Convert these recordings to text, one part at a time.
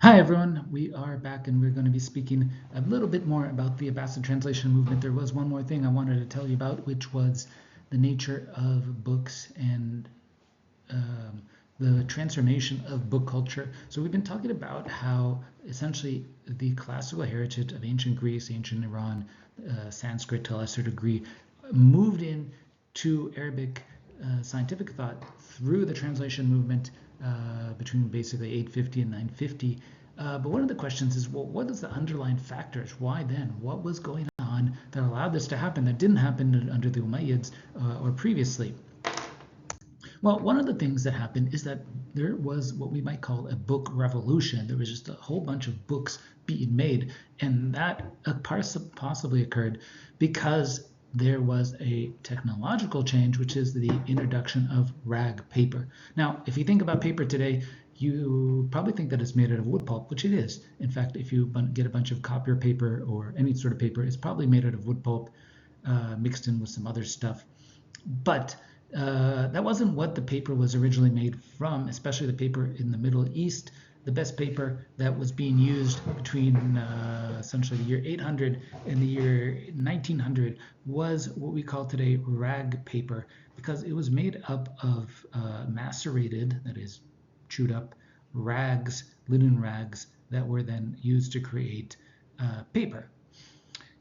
Hi everyone, we are back and we're going to be speaking a little bit more about the Abbasid translation movement. There was one more thing I wanted to tell you about, which was the nature of books and the transformation of book culture. So we've been talking about how essentially the classical heritage of ancient Greece, ancient Iran, Sanskrit to a lesser degree, moved in to Arabic scientific thought through the translation movement between basically 850 and 950. But one of the questions is, well, what is the underlying factors? Why then? What was going on that allowed this to happen that didn't happen under the Umayyads or previously? Well, one of the things that happened is that there was what we might call a book revolution. There was just a whole bunch of books being made, and that possibly occurred because there was a technological change, which is the introduction of rag paper. Now, if you think about paper today, you probably think that it's made out of wood pulp, which it is. In fact, if you get a bunch of copier paper or any sort of paper, it's probably made out of wood pulp mixed in with some other stuff. But that wasn't what the paper was originally made from, especially the paper in the Middle East. The best paper that was being used between essentially the year 800 and the year 1900 was what we call today rag paper, because it was made up of macerated, that is, chewed up rags, linen rags, that were then used to create paper.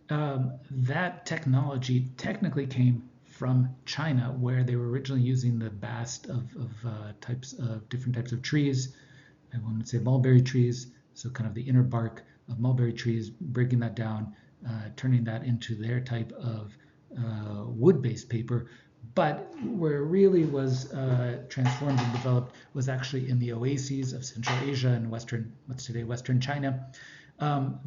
That technology technically came from China, where they were originally using the bast of different types of trees. I want to say mulberry trees, so kind of the inner bark of mulberry trees, breaking that down, turning that into their type of wood-based paper. But where it really was transformed and developed was actually in the oases of Central Asia and what's today Western China.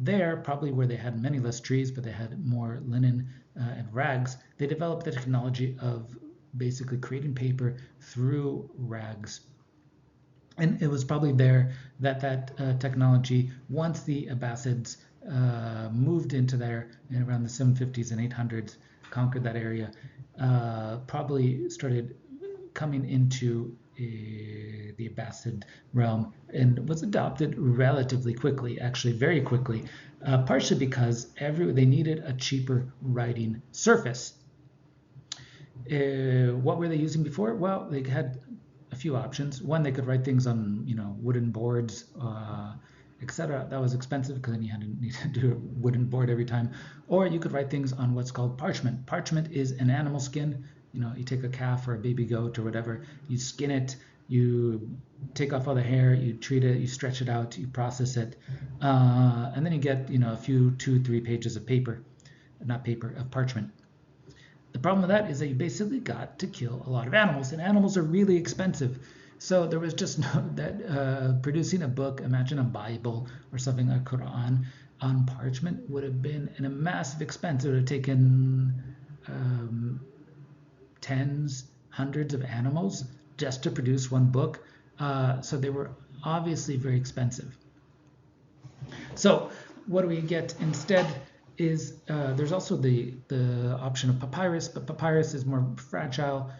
There, probably where they had many less trees, but they had more linen and rags, they developed the technology of basically creating paper through rags. And it was probably there that technology, once the Abbasids moved into there in around the 750s and 800s, conquered that area, probably started coming into the Abbasid realm and was adopted relatively quickly, actually very quickly, partially because they needed a cheaper writing surface. What were they using before? Well, they had a few options. One, they could write things on wooden boards, etc. That was expensive because then you had to need to do a wooden board every time. Or you could write things on what's called parchment. Parchment is an animal skin. You take a calf or a baby goat or whatever, you skin it, you take off all the hair, you treat it, you stretch it out, you process it, and then you get a few 2-3 pages of of parchment. The problem with that is that you basically got to kill a lot of animals, and animals are really expensive. So there was just producing a book, imagine a Bible or something like Quran on parchment would have been a massive expense. It would have taken tens, hundreds of animals just to produce one book. So they were obviously very expensive. So what do we get instead is there's also the option of papyrus, but papyrus is more fragile.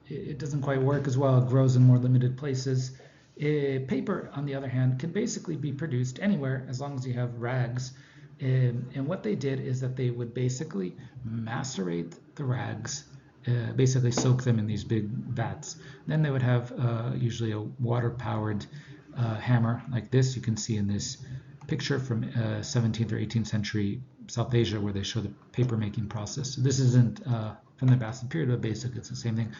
It doesn't quite work as well. It grows in more limited places. Paper, on the other hand, can basically be produced anywhere as long as you have rags. And what they did is that they would basically macerate the rags, basically soak them in these big vats. Then they would have usually a water-powered hammer like this. You can see in this picture from 17th or 18th century South Asia where they show the paper-making process. So this isn't from the Abbasid period, but basically it's the same thing.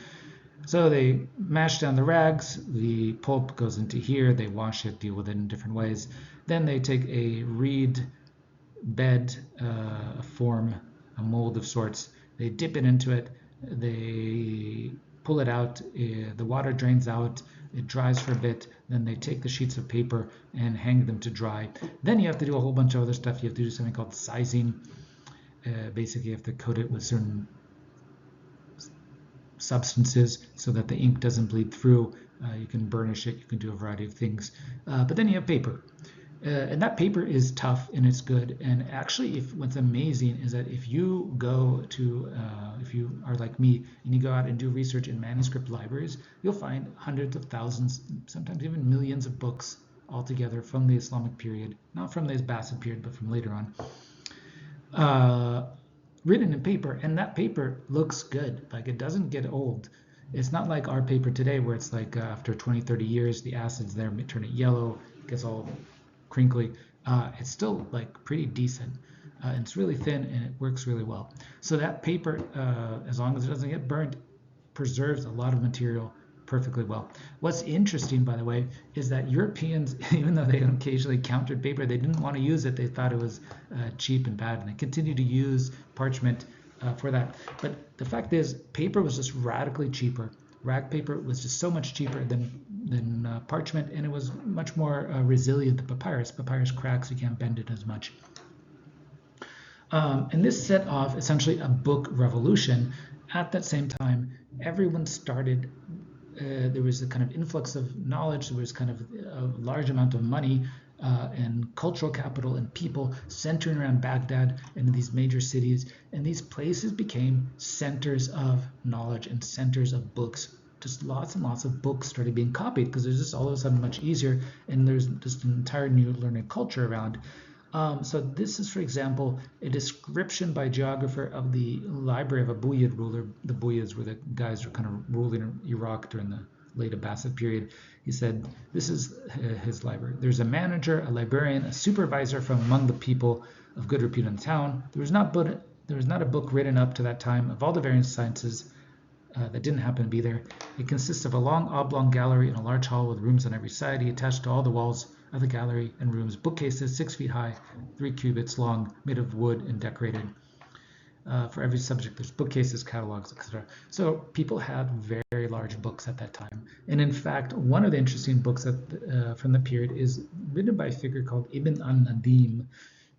So they mash down the rags, the pulp goes into here, they wash it, deal with it in different ways. Then they take a reed bed, a form, a mold of sorts. They dip it into it. They pull it out. The water drains out. It dries for a bit. Then they take the sheets of paper and hang them to dry. Then you have to do a whole bunch of other stuff. You have to do something called sizing. Basically, you have to coat it with certain substances so that the ink doesn't bleed through. You can burnish it. You can do a variety of things. But then you have paper. And that paper is tough and it's good. And actually, what's amazing is that if you go to, if you are like me and you go out and do research in manuscript libraries, you'll find hundreds of thousands, sometimes even millions millions of books altogether from the Islamic period, not from the Abbasid period, but from later on, written in paper, and that paper looks good. Like, it doesn't get old. It's not like our paper today where it's like after 20, 30 years, the acids there turn it yellow, it gets all crinkly. It's still like pretty decent. And it's really thin and it works really well. So that paper, as long as it doesn't get burned, preserves a lot of material perfectly well. What's interesting, by the way, is that Europeans, even though they occasionally countered paper, they didn't want to use it. They thought it was cheap and bad, and they continued to use parchment for that. But the fact is, paper was just radically cheaper. Rag paper was just so much cheaper than parchment, and it was much more resilient than papyrus. Papyrus cracks, you can't bend it as much. And this set off essentially a book revolution. At that same time, everyone started, there was a kind of influx of knowledge, there was kind of a large amount of money and cultural capital and people centering around Baghdad and these major cities. And these places became centers of knowledge and centers of books. Just lots and lots of books started being copied because there's just all of a sudden much easier, and there's just an entire new learning culture around. So this is, for example, a description by a geographer of the library of a Buyid ruler. The Buyids were the guys who were kind of ruling Iraq during the late Abbasid period. He said, this is his library. There's a manager, a librarian, a supervisor from among the people of good repute in the town. There was not a book written up to that time of all the various sciences that didn't happen to be there. It consists of a long oblong gallery and a large hall with rooms on every side. He attached to all the walls of the gallery and rooms bookcases 6 feet high, 3 cubits long, made of wood and decorated. For every subject, there's bookcases, catalogs, etc. So people had very large books at that time. And in fact, one of the interesting books from the period is written by a figure called Ibn al-Nadim.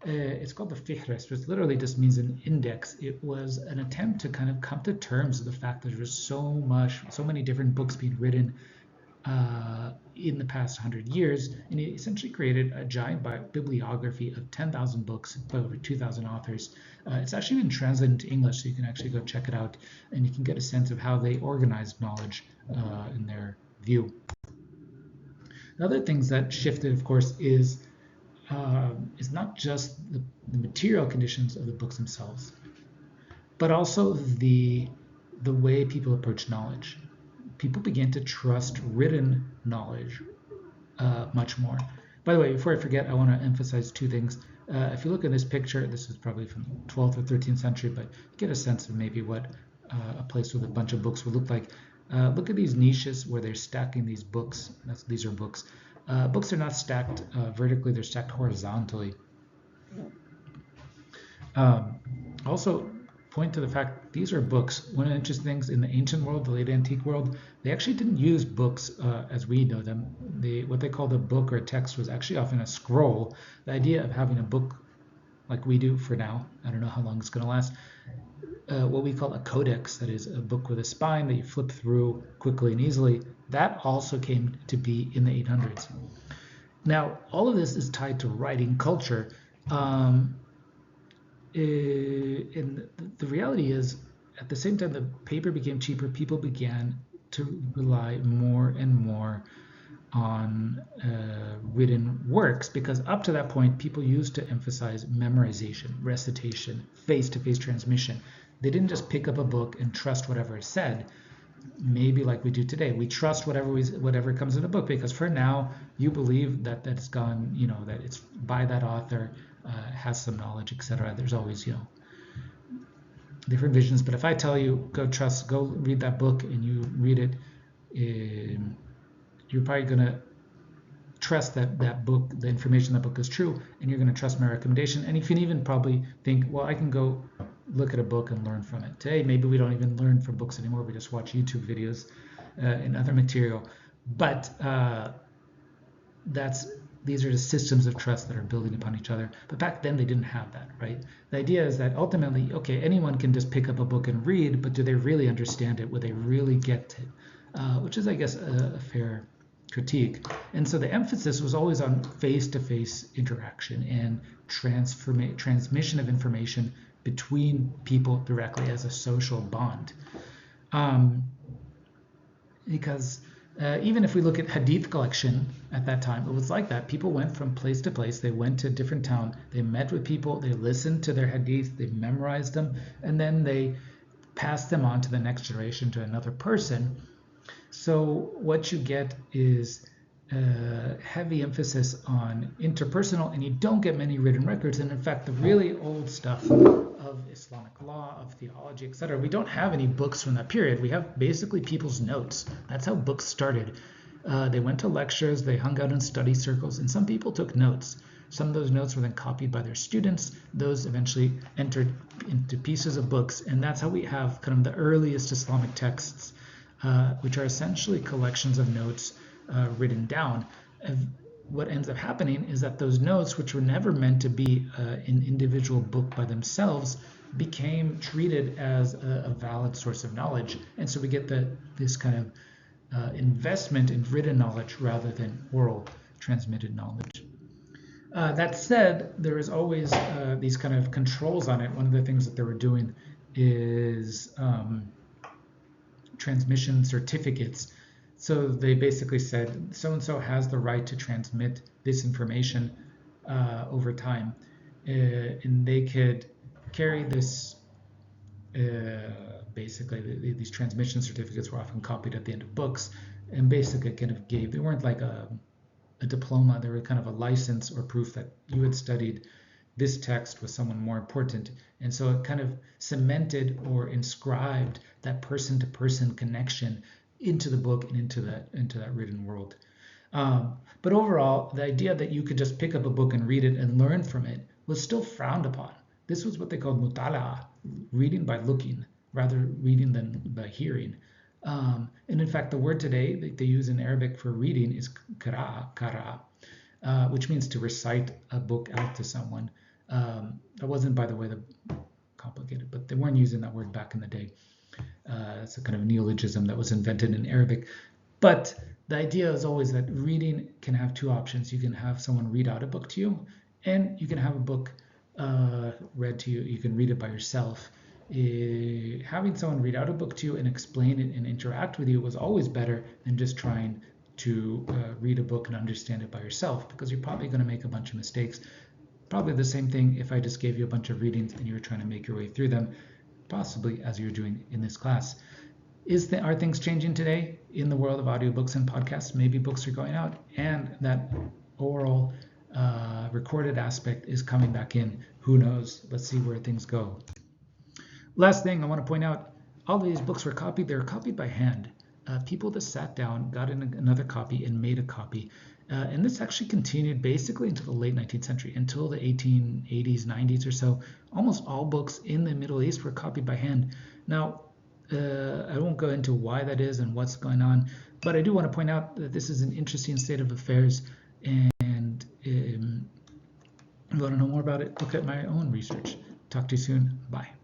It's called the Fihris, which literally just means an index. It was an attempt to kind of come to terms with the fact that there was so many different books being written in the past 100 years, and it essentially created a giant bibliography of 10,000 books by over 2,000 authors. It's actually been translated into English, so you can actually go check it out, and you can get a sense of how they organized knowledge in their view. The other things that shifted, of course, is not just the material conditions of the books themselves, but also the way people approach knowledge. People began to trust written knowledge much more. By the way, before I forget, I want to emphasize two things. If you look at this picture, this is probably from the 12th or 13th century, but you get a sense of maybe what a place with a bunch of books would look like. Look at these niches where they're stacking these books. These are books. Books are not stacked vertically, they're stacked horizontally. Also, point to the fact these are books. One of the interesting things in the ancient world, the late antique world, they actually didn't use books as we know them. What they called a book or a text was actually often a scroll. The idea of having a book like we do for now, I don't know how long it's going to last, what we call a codex, that is a book with a spine that you flip through quickly and easily, that also came to be in the 800s. Now, all of this is tied to writing culture. And the reality is, at the same time the paper became cheaper, people began to rely more and more on written works, because up to that point, people used to emphasize memorization, recitation, face-to-face transmission. They didn't just pick up a book and trust whatever is said. Maybe like we do today, we trust whatever comes in a book, because for now you believe that it's gone, that it's by that author, has some knowledge, etc. There's always, different visions. But if I tell you go read that book, and you read it, you're probably gonna trust that book, the information in that book is true, and you're gonna trust my recommendation. And you can even probably think, well, I can go look at a book and learn from it. Today, maybe we don't even learn from books anymore. We just watch YouTube videos and other material. But these are the systems of trust that are building upon each other. But back then, they didn't have that, right? The idea is that ultimately, okay, anyone can just pick up a book and read, but do they really understand it? Would they really get it? Which is, I guess, a fair critique. And so the emphasis was always on face-to-face interaction and transmission of information between people directly as a social bond. Because Even if we look at hadith collection at that time, it was like that. People went from place to place. They went to a different town. They met with people. They listened to their hadith. They memorized them. And then they passed them on to the next generation, to another person. So what you get is heavy emphasis on interpersonal, and you don't get many written records. And in fact, the really old stuff of Islamic law, of theology, etc., we don't have any books from that period. We have basically people's notes. That's how books started. They went to lectures, they hung out in study circles, and some people took notes. Some of those notes were then copied by their students. Those eventually entered into pieces of books, and that's how we have kind of the earliest Islamic texts, which are essentially collections of notes written down. What ends up happening is that those notes, which were never meant to be an individual book by themselves, became treated as a valid source of knowledge. And so we get this kind of investment in written knowledge rather than oral transmitted knowledge. That said, there is always these kind of controls on it. One of the things that they were doing is transmission certificates. So they basically said, so-and-so has the right to transmit this information over time. And they could carry this, basically, these transmission certificates were often copied at the end of books, and basically kind of they weren't like a diploma, they were kind of a license or proof that you had studied this text with someone more important. And so it kind of cemented or inscribed that person-to-person connection into the book and into that written world. But overall, the idea that you could just pick up a book and read it and learn from it was still frowned upon. This was what they called mutala'a, reading by looking, rather reading than by hearing. And in fact, the word today that they use in Arabic for reading is qira'a, which means to recite a book out to someone. That wasn't, by the way, complicated, but they weren't using that word back in the day. It's a kind of neologism that was invented in Arabic. But the idea is always that reading can have two options. You can have someone read out a book to you, and you can have a book read to you. You can read it by yourself. Having someone read out a book to you and explain it and interact with you was always better than just trying to read a book and understand it by yourself, because you're probably going to make a bunch of mistakes. Probably the same thing if I just gave you a bunch of readings and you were trying to make your way through them, possibly as you're doing in this class. Are things changing today in the world of audiobooks and podcasts? Maybe books are going out and that oral recorded aspect is coming back in. Who knows? Let's see where things go. Last thing I want to point out, all of these books were copied. They were copied by hand. People that sat down, got in another copy and made a copy. And this actually continued basically until the late 19th century, until the 1880s, 90s or so. Almost all books in the Middle East were copied by hand. Now, I won't go into why that is and what's going on, but I do want to point out that this is an interesting state of affairs. And if you want to know more about it, look at my own research. Talk to you soon. Bye.